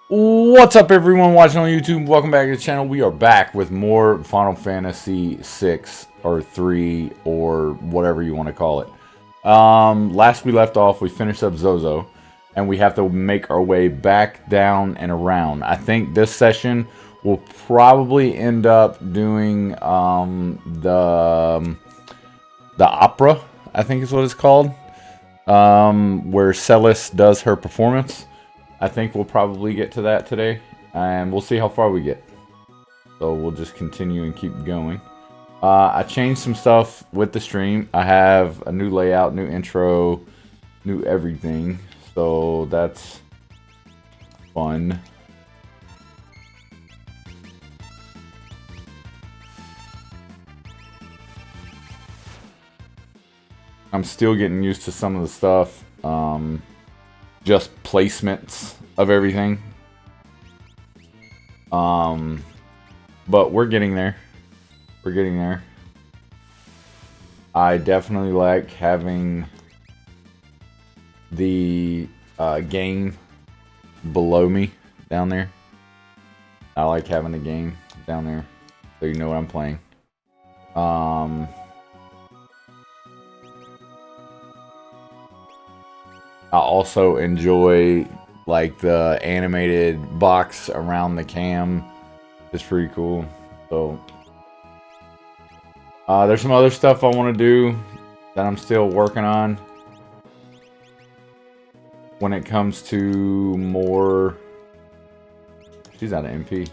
What's up, everyone watching on YouTube? Welcome back to the channel. We are back with more Final Fantasy 6 or 3 or whatever you want to call it. Last we left off, we finished up Zozo, and we have to make our way back down and around. I think this session will probably end up doing the opera, I think is what it's called, where Celis does her performance. I think we'll probably get to that today, and we'll see how far we get. So we'll just continue and keep going. I changed some stuff with the stream. I have a new layout, new intro, new everything. So that's fun. I'm still getting used to some of the stuff. Just placements of everything. But we're getting there. We're getting there. I definitely like having the game below me down there. I like having the game down there so you know what I'm playing. I also enjoy like the animated box around the cam. It's pretty cool. So there's some other stuff I want to do that I'm still working on when it comes to more. She's out of MP.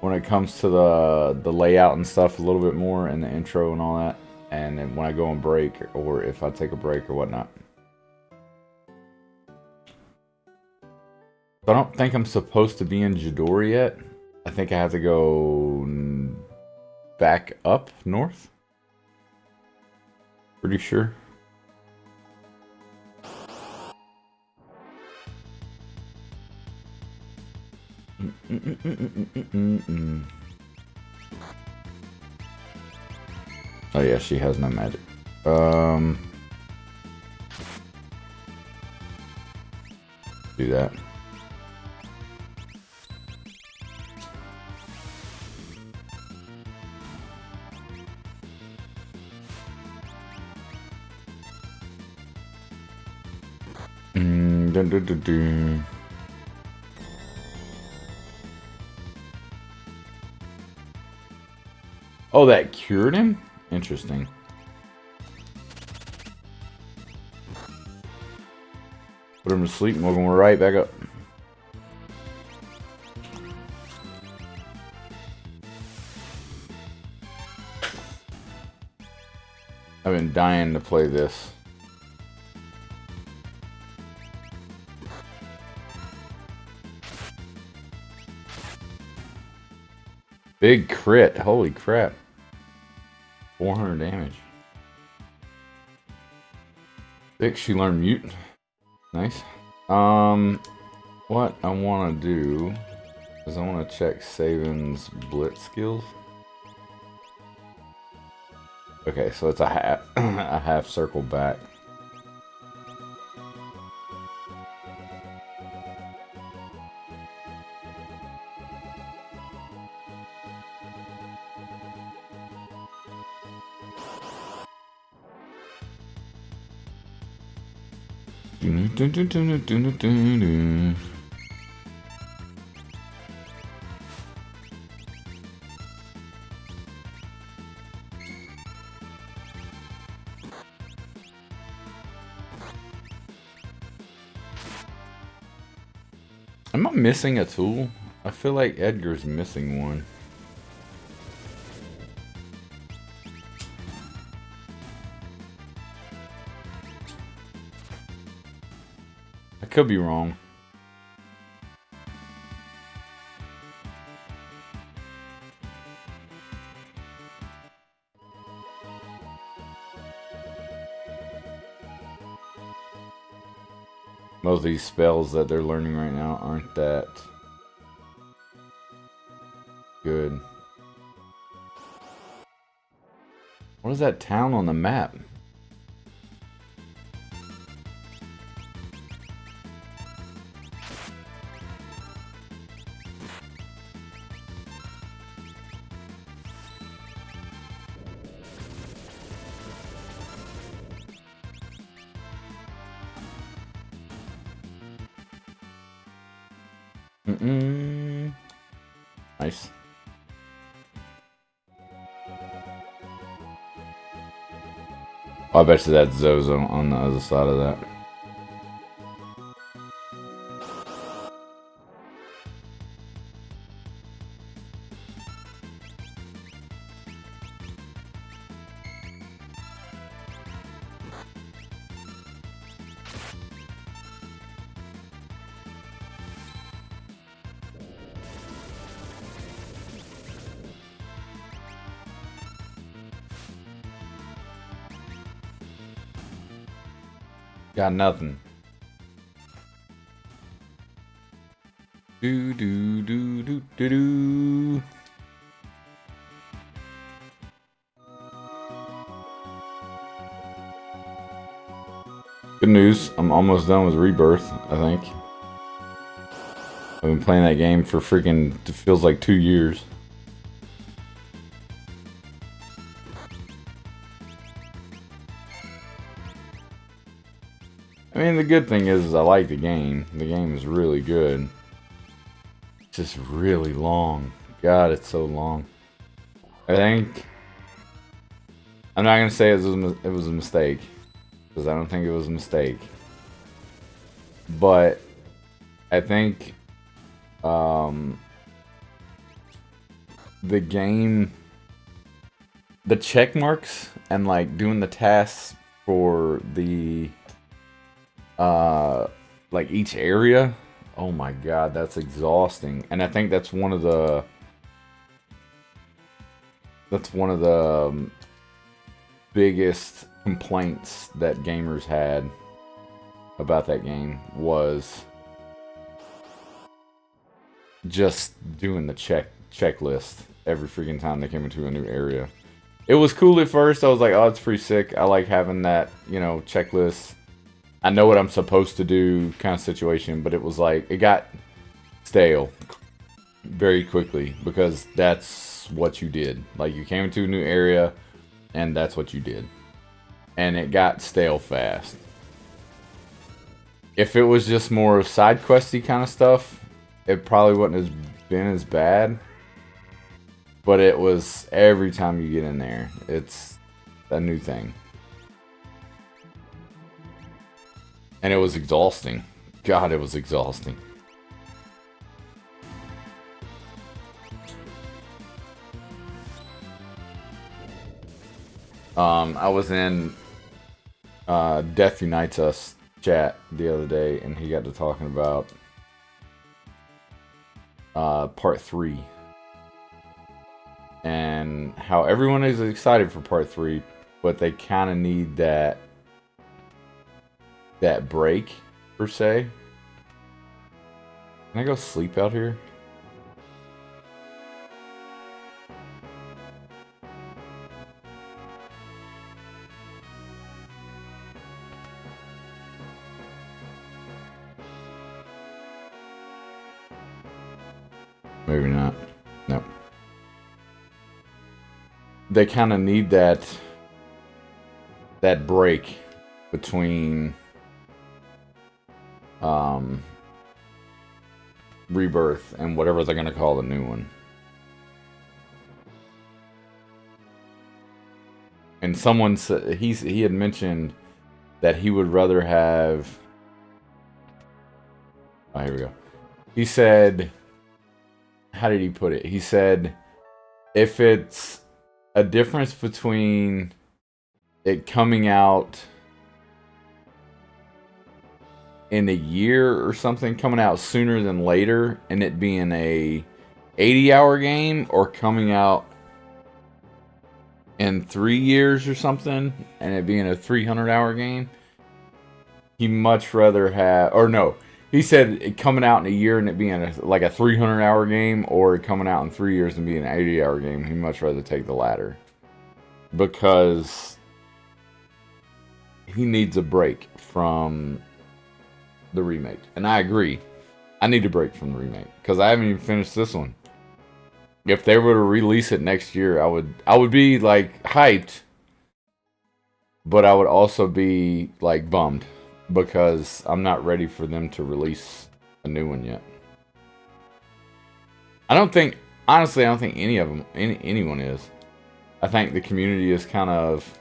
When it comes to the layout and stuff a little bit more and the intro and all that, and then when I go on break or if I take a break or whatnot. I don't think I'm supposed to be in Jador yet. I think I have to go back up north. Pretty sure. Oh yeah, she has no magic. Do that. Dun, dun, dun, dun. Oh, that cured him? Interesting. Put him to sleep and we're going right back up. I've been dying to play this. Big crit. Holy crap. 400 damage. 6, she learned mute. Nice. What I want to do is I want to check Saban's blitz skills. Okay, so it's a half circle back. Am I missing a tool? I feel like Edgar's missing one. I could be wrong. Most of these spells that they're learning right now aren't that good. What is that town on the map? Nice. Oh, I bet you that's Zozo on the other side of that. Got nothing. Do do do do do do. Good news. I'm almost done with Rebirth, I think. I've been playing that game for freaking, it feels like 2 years. I mean, the good thing is I like the game. The game is really good. It's just really long. God, it's so long. I think... I'm not going to say it was a mistake. Because I don't think it was a mistake. But... I think... the game... The check marks and, like, doing the tasks for the... like each area, oh my god, that's exhausting. And I think that's one of the biggest complaints that gamers had about that game, was just doing the checklist every freaking time they came into a new area. It was cool at first. I was like, oh, it's pretty sick. I like having that, you know, checklist. I know what I'm supposed to do kind of situation, but it was like, it got stale very quickly because that's what you did. Like, you came into a new area and that's what you did. And it got stale fast. If it was just more side questy kind of stuff, it probably wouldn't have been as bad. But it was every time you get in there, it's a new thing. And it was exhausting. God, it was exhausting. I was in Death Unites Us chat the other day, and he got to talking about part 3. And how everyone is excited for part 3, but they kind of need that break, per se. Can I go sleep out here? Maybe not. Nope. They kind of need that break between Rebirth and whatever they're gonna call the new one. And someone said he had mentioned that he would rather have. Oh, here we go. He said, how did he put it? He said, if it's a difference between it coming out in a year or something, coming out sooner than later, and it being a 80-hour game, or coming out in 3 years or something, and it being a 300-hour game, he much rather have, or no, he said it coming out in a year and it being like a 300-hour game, or coming out in 3 years and being an 80-hour game, he'd much rather take the latter. Because he needs a break from the remake. And I agree. I need a break from the remake, because I haven't even finished this one. If they were to release it next year, I would be like hyped, but I would also be like bummed, because I'm not ready for them to release a new one yet. I don't think, honestly, I don't think any of them, anyone is. I think the community is kind of,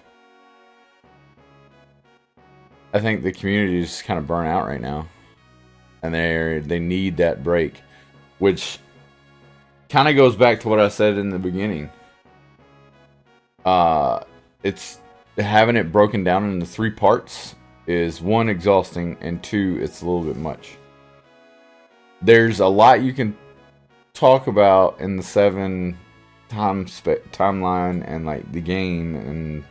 I think the community is just kind of burnt out right now, and they need that break, which kind of goes back to what I said in the beginning. It's having it broken down into 3 parts is 1, exhausting, and 2, it's a little bit much. There's a lot you can talk about in the 7 timeline and like the game and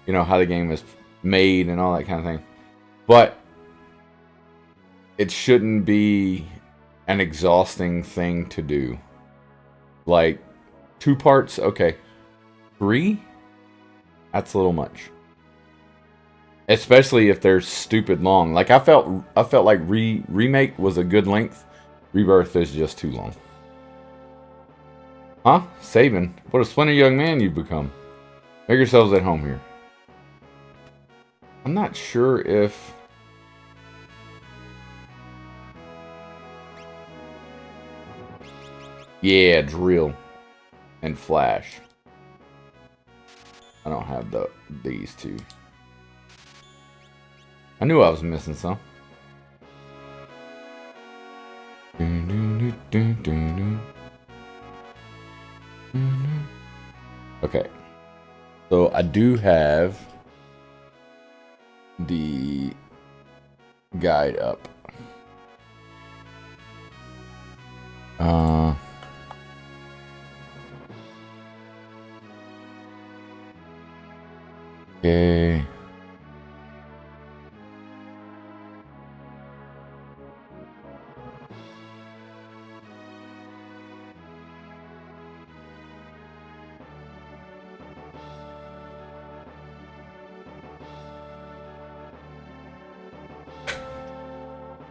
you know how the game is made and all that kind of thing, but it shouldn't be an exhausting thing to do. Like 2 parts, okay. 3, that's a little much. Especially if they're stupid long. Like I felt like remake was a good length. Rebirth is just too long. Huh? Saving? What a splendid young man you've become. Make yourselves at home here. I'm not sure if... Yeah, drill. And flash. I don't have these 2. I knew I was missing some. Okay. So I do have the guide up. Okay.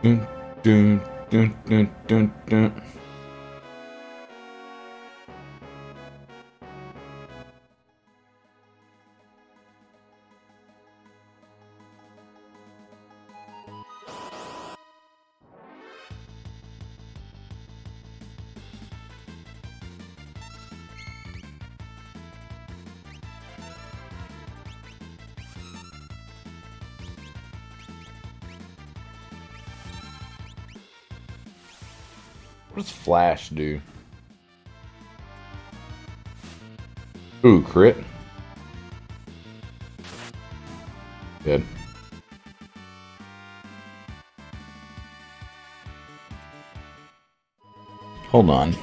Dun, dun, dun, dun, dun, dun. What does flash do? Ooh, crit. Good. Hold on.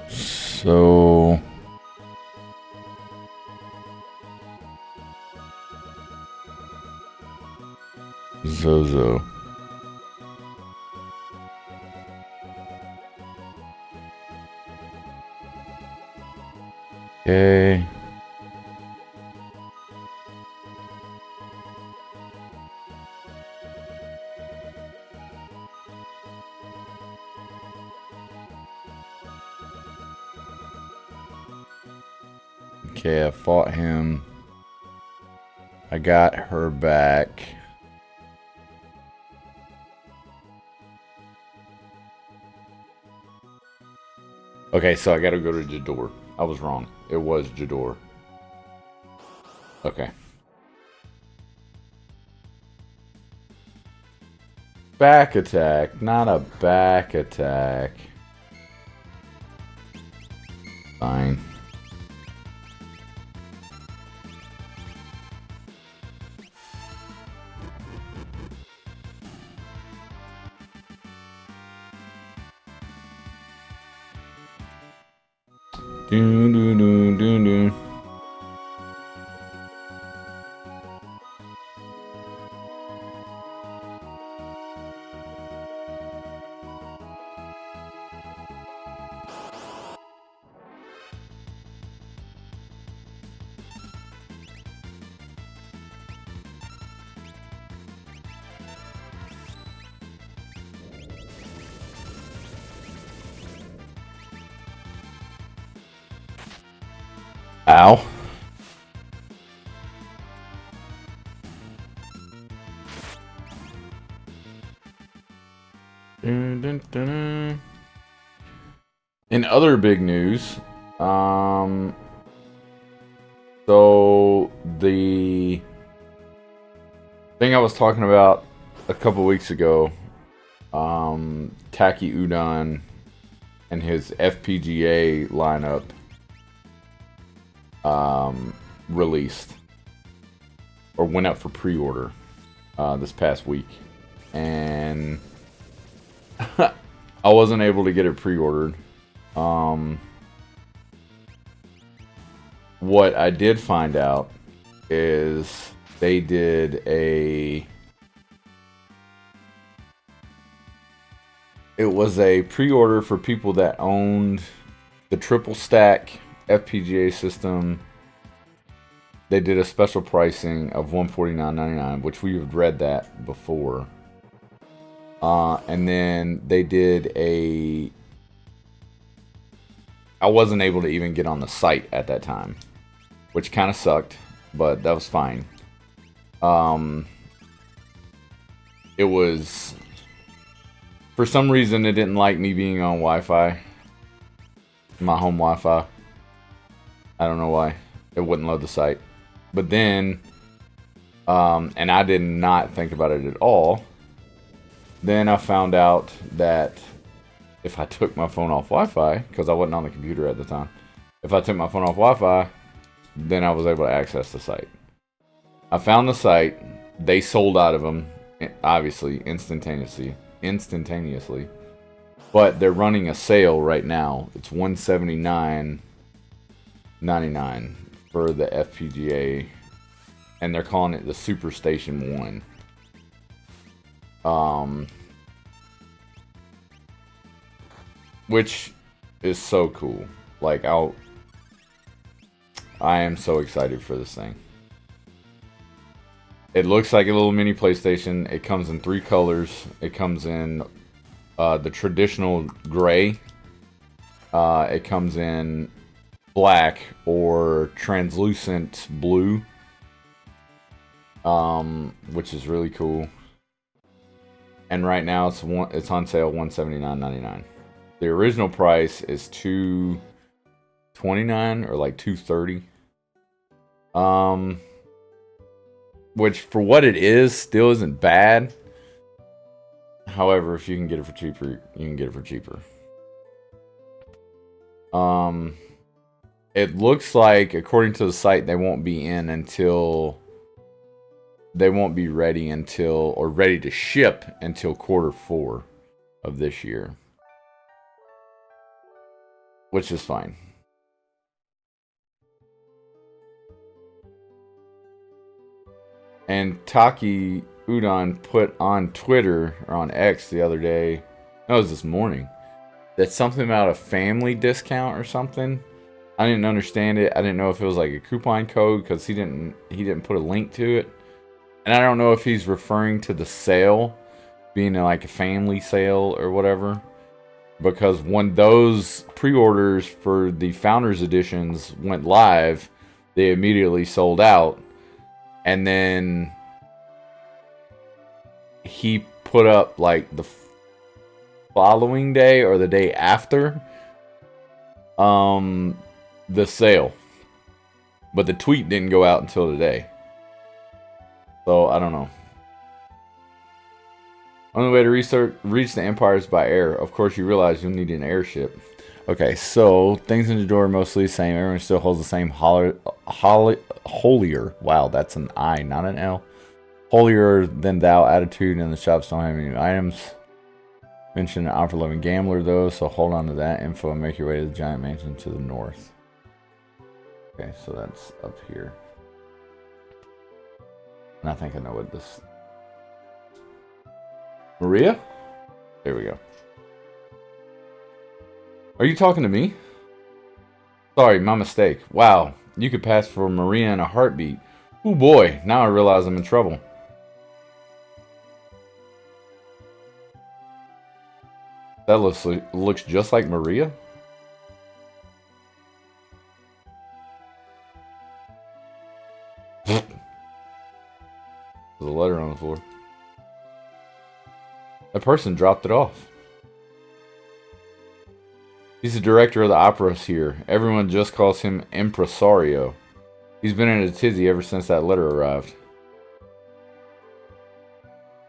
So... Zozo. Okay. Okay, I fought him. I got her back. Okay, so I gotta go to Jador. I was wrong. It was Jador. Okay. Back attack, not a back attack. Fine. Do do do do do. Ow. Dun, dun, dun, dun. In other big news, so the thing I was talking about a couple weeks ago, Taki Udon and his FPGA lineup released or went up for pre-order this past week, and I wasn't able to get it pre-ordered. What I did find out is they did it was a pre-order for people that owned the triple stack FPGA system. They did a special pricing of $149.99, which we've read that before. And then they did I wasn't able to even get on the site at that time, which kind of sucked, but that was fine. It was, for some reason, it didn't like me being on Wi-Fi, my home Wi-Fi. I don't know why. It wouldn't load the site. But then, and I did not think about it at all. Then I found out that if I took my phone off Wi-Fi, because I wasn't on the computer at the time, if I took my phone off Wi-Fi, then I was able to access the site. I found the site. They sold out of them, obviously, instantaneously. But they're running a sale right now. It's $179.99 for the FPGA, and they're calling it the SuperStation 1. Which is so cool. Like, I am so excited for this thing. It looks like a little mini PlayStation. It comes in 3 colors. It comes in the traditional gray. It comes in black or translucent blue, which is really cool. And right now it's on sale $179.99. The original price is $229 or like $230. Which for what it is still isn't bad. However, if you can get it for cheaper, you can get it for cheaper. It looks like, according to the site, they won't be ready until, or ready to ship until Q4 of this year. Which is fine. And Taki Udon put on Twitter, or on X the other day, no, it was this morning, that something about a family discount or something. I didn't understand it. I didn't know if it was like a coupon code, because he didn't put a link to it. And I don't know if he's referring to the sale being like a family sale or whatever. Because when those pre-orders for the Founders Editions went live, they immediately sold out. And then he put up like the following day or the day after the sale. But the tweet didn't go out until today. So I don't know. Only way to reach the Empire is by air. Of course, you realize you'll need an airship. Okay, so things in the door are mostly the same. Everyone still holds the same holier. Wow, that's an I, not an L. Holier than thou attitude, and the shops don't have any new items. Mention an offer loving gambler though, so hold on to that info and make your way to the giant mansion to the north. Okay, so that's up here. And I think I know what this. Maria? There we go. Are you talking to me? Sorry, my mistake. Wow, you could pass for Maria in a heartbeat. Oh boy, now I realize I'm in trouble. That looks just like Maria. There's a letter on the floor. That person dropped it off. He's the director of the operas here. Everyone just calls him Impresario. He's been in a tizzy ever since that letter arrived.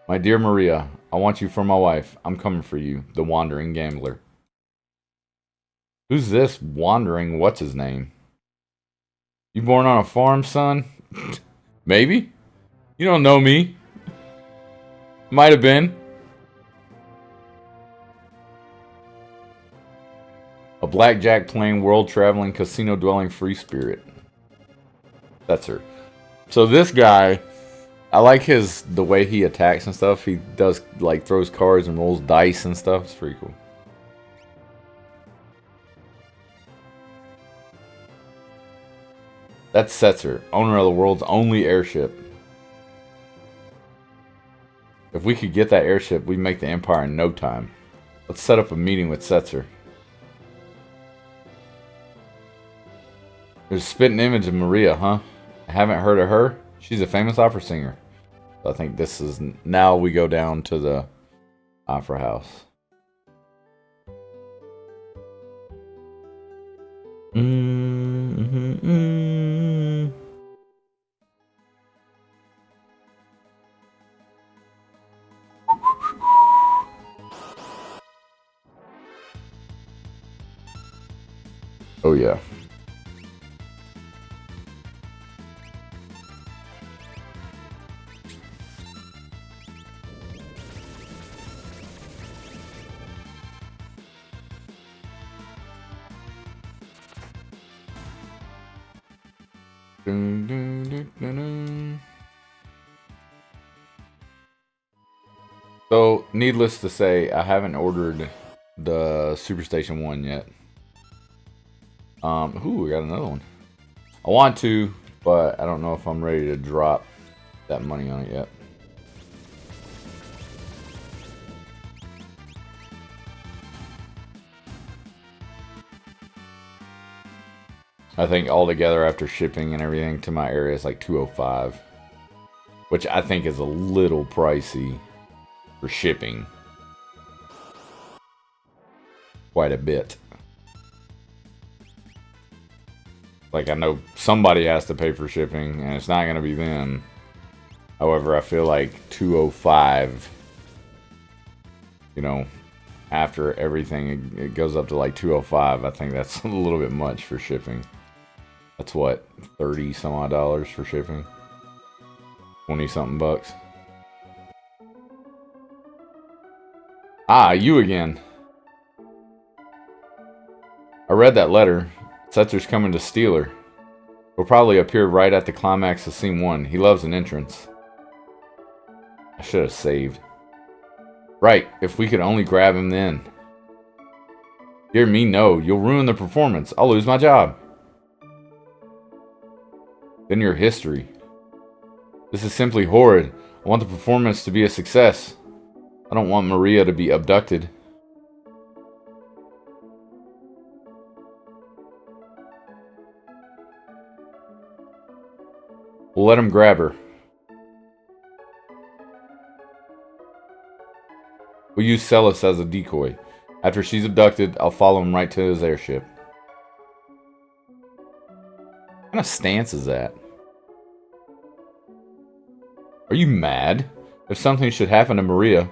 My dear Maria, I want you for my wife. I'm coming for you, the wandering gambler. Who's this wandering what's his name? You born on a farm, son? Maybe? You don't know me. Might have been. A blackjack playing, world traveling, casino dwelling free spirit. That's her. So this guy, I like the way he attacks and stuff. He does like throws cards and rolls dice and stuff. It's pretty cool. That's Setzer, owner of the world's only airship. If we could get that airship, we'd make the Empire in no time. Let's set up a meeting with Setzer. There's a spitting image of Maria, huh? I haven't heard of her. She's a famous opera singer. So I think this is... Now we go down to the opera house. Oh yeah. So, needless to say, I haven't ordered the Superstation 1 yet. Ooh, we got another one. I want to, but I don't know if I'm ready to drop that money on it yet. I think altogether after shipping and everything to my area is like $205, which I think is a little pricey for shipping. Quite a bit. Like, I know somebody has to pay for shipping, and it's not going to be them. However, I feel like $205, you know, after everything, it goes up to like $205. I think that's a little bit much for shipping. That's what, 30 some odd dollars for shipping? 20 something bucks. Ah, you again. I read that letter. Setzer's coming to steal her. He'll probably appear right at the climax of scene 1. He loves an entrance. I should have saved. Right, if we could only grab him then. Dear me, no. You'll ruin the performance. I'll lose my job. Then your history. This is simply horrid. I want the performance to be a success. I don't want Maria to be abducted. We'll let him grab her. We'll use Celis as a decoy. After she's abducted, I'll follow him right to his airship. What kind of stance is that? Are you mad? If something should happen to Maria...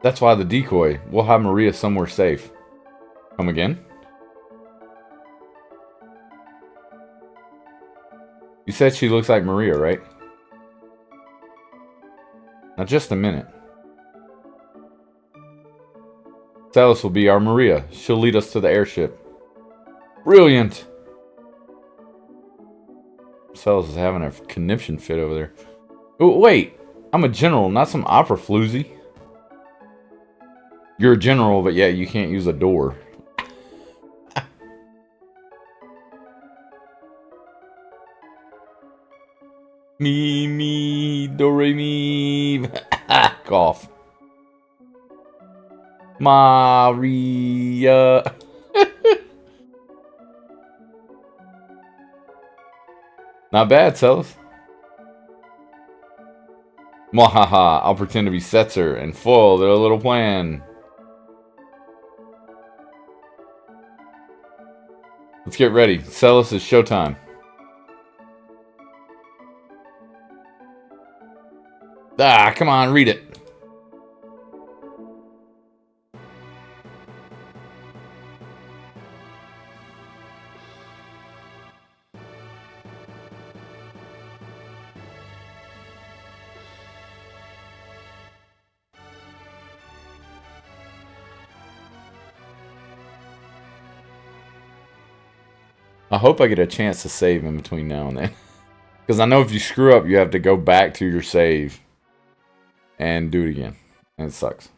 That's why the decoy. We'll have Maria somewhere safe. Come again? You said she looks like Maria, right? Now just a minute. Celis will be our Maria. She'll lead us to the airship. Brilliant! Celis is having a conniption fit over there. Oh, wait! I'm a general, not some opera floozy. You're a general, but yeah, you can't use a door. Me, do, re, mi. Cough. Maria. Not bad, Celis. Mwahaha, I'll pretend to be Setzer and foil their little plan. Let's get ready. Celes is showtime. Ah, come on, read it. I hope I get a chance to save in between now and then. Because I know if you screw up, you have to go back to your save and do it again. And it sucks.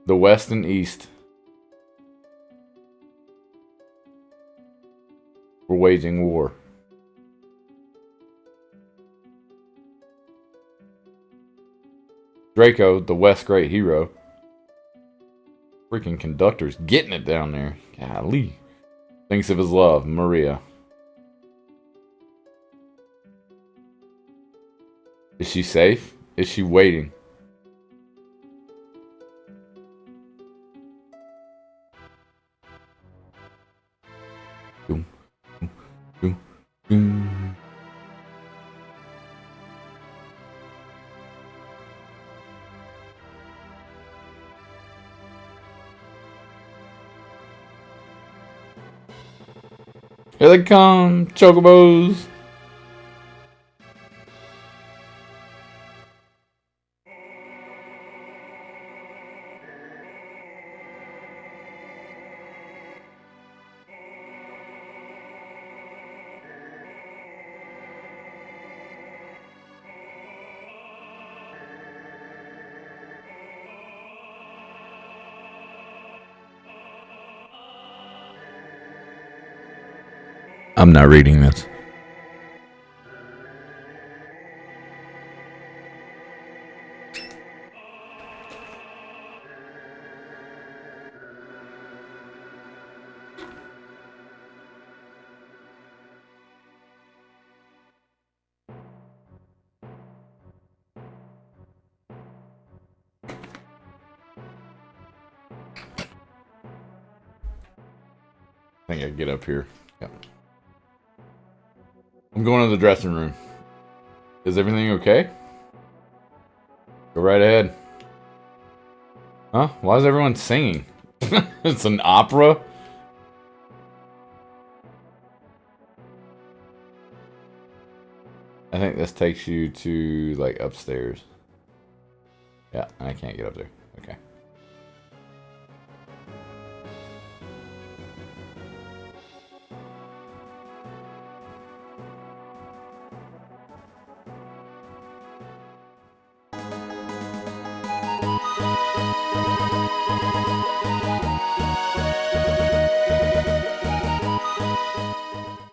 The West and East. We're waging war. Draco, the West great hero. Freaking conductor's getting it down there. Golly. Thinks of his love, Maria. Is she safe? Is she waiting? Doom, doom, doom. Here they come, chocobos. I'm not reading this. I think I can get up here. Yep. I'm going to the dressing room. Is everything okay? Go right ahead. Huh? Why is everyone singing? It's an opera? I think this takes you to, like, upstairs. Yeah, I can't get up there. Okay.